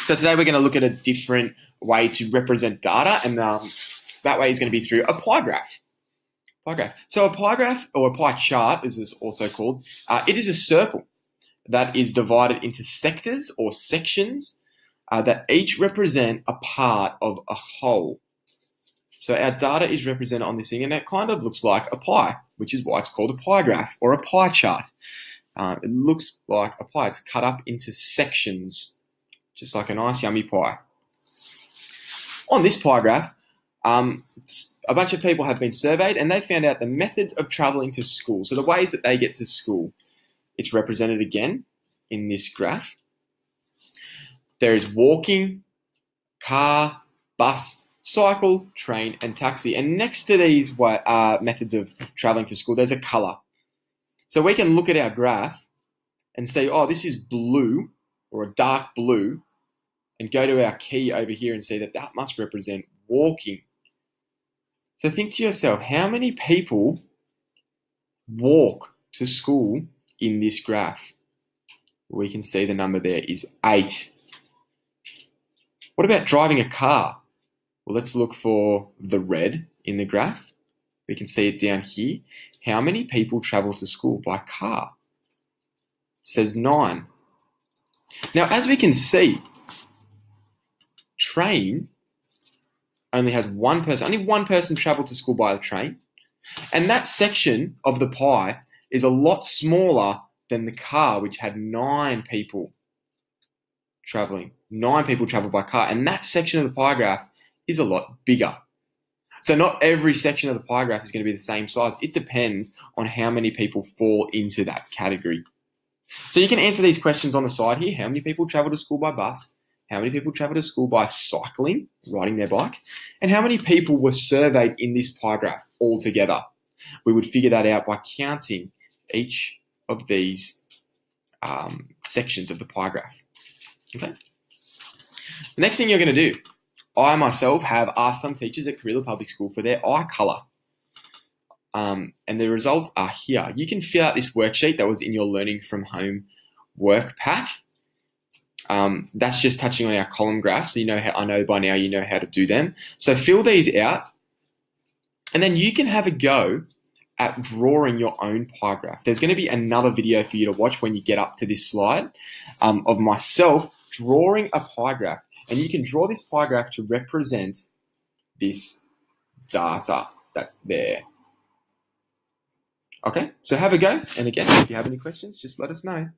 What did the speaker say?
So today we're going to look at a different way to represent data, and that way is going to be through a pie graph. So a pie graph, or a pie chart as it's also called, it is a circle that is divided into sectors or sections that each represent a part of a whole. So our data is represented on this thing, and it kind of looks like a pie, which is why it's called a pie graph or a pie chart. It looks like a pie. It's cut up into sections, just like a nice yummy pie. On this pie graph, a bunch of people have been surveyed, and they found out the methods of travelling to school. So the ways that they get to school, it's represented again in this graph. There is walking, car, bus, cycle, train, and taxi. And next to these methods of travelling to school, there's a colour. So we can look at our graph and say, oh, this is blue, or a dark blue, and go to our key over here and see that that must represent walking. So think to yourself, how many people walk to school in this graph? We can see the number there is 8. What about driving a car? Well, let's look for the red in the graph. We can see it down here. How many people travel to school by car? It says 9. Now, as we can see, train only has one person. Only one person traveled to school by a train. And that section of the pie is a lot smaller than the car, which had 9 people traveling. 9 people travel by car. And that section of the pie graph is a lot bigger. So not every section of the pie graph is going to be the same size. It depends on how many people fall into that category. So you can answer these questions on the side here. How many people travel to school by bus? How many people travel to school by cycling, riding their bike? And how many people were surveyed in this pie graph altogether? We would figure that out by counting each of these sections of the pie graph. Okay. The next thing you're going to do, I myself have asked some teachers at Carrilla Public School for their eye colour. And the results are here. You can fill out this worksheet that was in your Learning from Home work pack. That's just touching on our column graphs. So you know I know by now you know how to do them. So fill these out, and then you can have a go at drawing your own pie graph. There's going to be another video for you to watch when you get up to this slide of myself drawing a pie graph. And you can draw this pie graph to represent this data that's there. Okay, so have a go. And again, if you have any questions, just let us know.